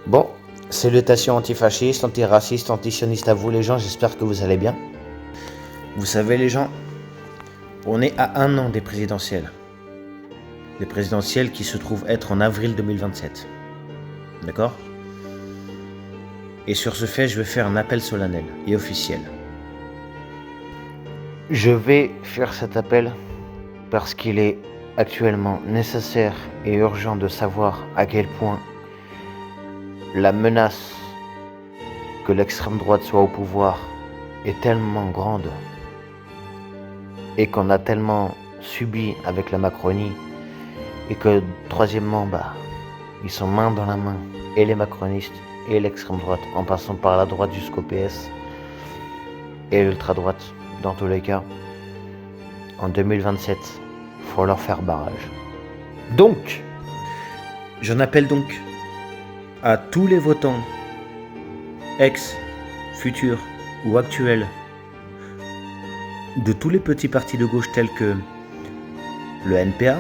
Bon, salutations antifascistes, antiracistes, antisionistes à vous les gens, j'espère que vous allez bien. Vous savez les gens, on est à 1 an des présidentielles. Les présidentielles qui se trouvent être en avril 2027. D'accord ? Et sur ce fait, je vais faire un appel solennel et officiel. Je vais faire cet appel parce qu'il est actuellement nécessaire et urgent de savoir à quel point la menace que l'extrême droite soit au pouvoir est tellement grande et qu'on a tellement subi avec la Macronie et que troisièmement, ils sont main dans la main, et les macronistes et l'extrême droite, en passant par la droite jusqu'au PS et l'ultra-droite, dans tous les cas. En 2027, faut leur faire barrage. Donc, j'en appelle donc à tous les votants, ex, futurs ou actuels, de tous les petits partis de gauche tels que le NPA,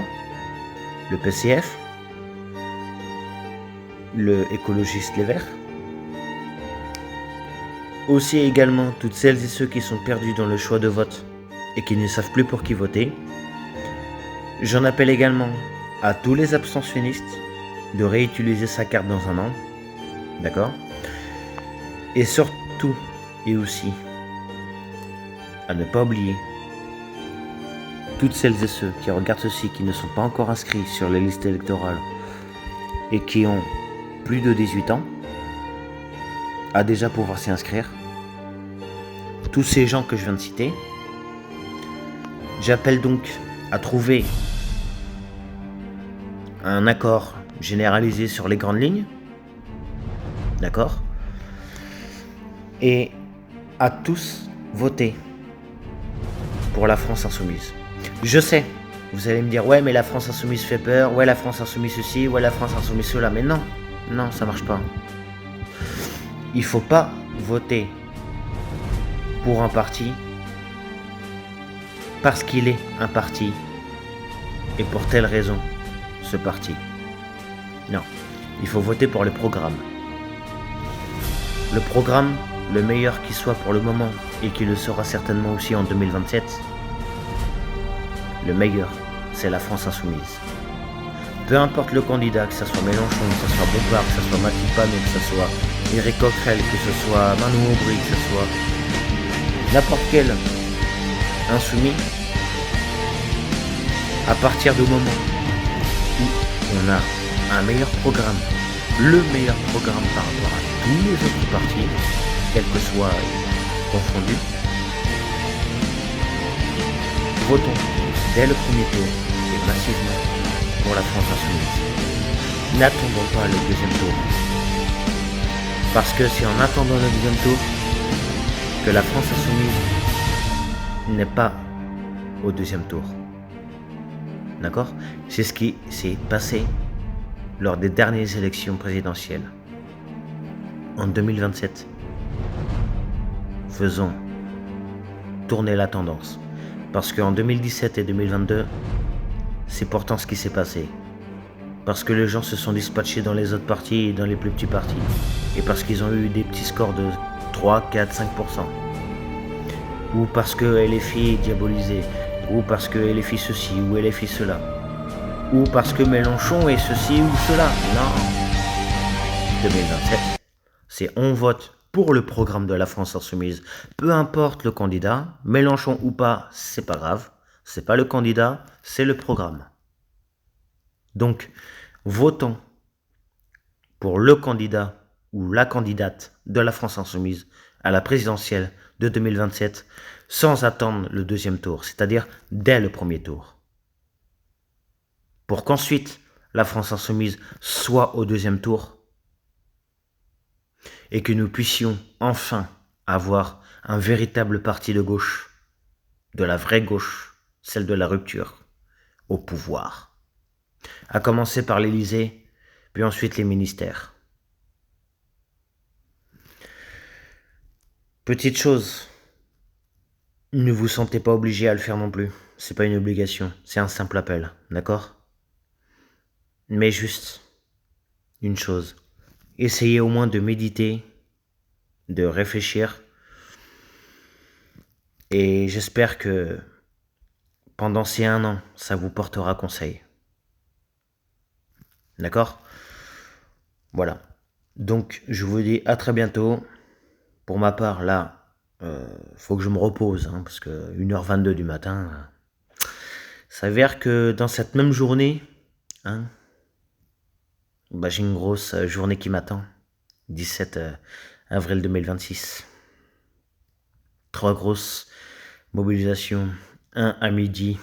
le PCF, le écologiste Les Verts, aussi également toutes celles et ceux qui sont perdus dans le choix de vote et qui ne savent plus pour qui voter. J'en appelle également à tous les abstentionnistes de réutiliser sa carte dans 1 an, d'accord ? Et surtout et aussi à ne pas oublier toutes celles et ceux qui regardent ceci, qui ne sont pas encore inscrits sur les listes électorales et qui ont plus de 18 ans, à déjà pouvoir s'y inscrire. Tous ces gens que je viens de citer, j'appelle donc à trouver un accord généralisé sur les grandes lignes, d'accord ? Et à tous voter pour la France insoumise. Je sais, vous allez me dire, ouais, mais la France insoumise fait peur, ouais, la France insoumise ceci, ouais, la France insoumise cela, mais non, ça marche pas. Il faut pas voter pour un parti parce qu'il est un parti et pour telle raison ce parti. Non, il faut voter pour le programme. Le programme, le meilleur qui soit pour le moment et qui le sera certainement aussi en 2027, le meilleur, c'est la France insoumise. Peu importe le candidat, que ce soit Mélenchon, que ce soit Bompard, que ce soit Mathieu Panot, que ce soit Éric Coquerel, que ce soit Manon Aubry, que ce soit n'importe quel insoumis, à partir du moment où on a un meilleur programme, le meilleur programme par rapport à tous les autres partis, quels que soient confondus, votons dès le premier tour et massivement pour la France insoumise. N'attendons pas le deuxième tour. Parce que c'est en attendant le deuxième tour que la France insoumise n'est pas au deuxième tour. D'accord ? C'est ce qui s'est passé lors des dernières élections présidentielles. En 2027, faisons tourner la tendance. Parce qu'en 2017 et 2022, c'est pourtant ce qui s'est passé. Parce que les gens se sont dispatchés dans les autres partis et dans les plus petits partis. Et parce qu'ils ont eu des petits scores de 3, 4, 5%. Ou parce que LFI est diabolisé. Ou parce que LFI ceci ou LFI cela. Ou parce que Mélenchon est ceci ou cela. Non. 2027, c'est on vote pour le programme de la France insoumise. Peu importe le candidat, Mélenchon ou pas, c'est pas grave. C'est pas le candidat, c'est le programme. Donc, votons pour le candidat ou la candidate de la France insoumise à la présidentielle de 2027 sans attendre le deuxième tour, c'est-à-dire dès le premier tour. Pour qu'ensuite la France insoumise soit au deuxième tour et que nous puissions enfin avoir un véritable parti de gauche, de la vraie gauche, celle de la rupture, au pouvoir. À commencer par l'Élysée, puis ensuite les ministères. Petite chose, ne vous sentez pas obligé à le faire non plus. C'est pas une obligation, c'est un simple appel, d'accord ? Mais juste une chose, essayez au moins de méditer, de réfléchir. Et j'espère que pendant ces 1 an, ça vous portera conseil. D'accord? Voilà. Donc, je vous dis à très bientôt. Pour ma part, là, faut que je me repose, hein, parce que 1h22 du matin, ça s'avère que dans cette même journée, hein, bah, j'ai une grosse journée qui m'attend. 17 avril 2026. 3 grosses mobilisations. 1 à midi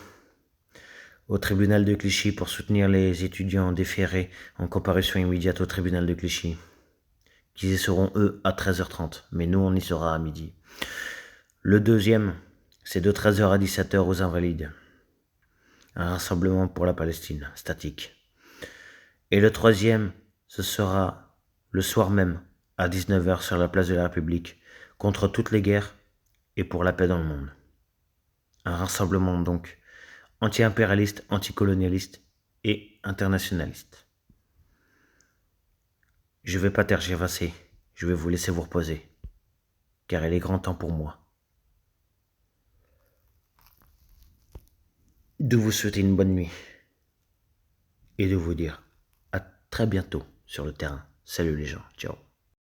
au tribunal de Clichy pour soutenir les étudiants déférés en comparution immédiate au tribunal de Clichy. Qui y seront eux à 13h30, mais nous on y sera à midi. Le deuxième, c'est de 13h à 17h aux Invalides. Un rassemblement pour la Palestine, statique. Et le troisième, ce sera le soir même, à 19h sur la place de la République, contre toutes les guerres et pour la paix dans le monde. Un rassemblement donc anti-impérialiste, anticolonialiste et internationaliste. Je ne vais pas tergiverser, je vais vous laisser vous reposer, car il est grand temps pour moi de vous souhaiter une bonne nuit et de vous dire à très bientôt sur le terrain. Salut les gens, ciao.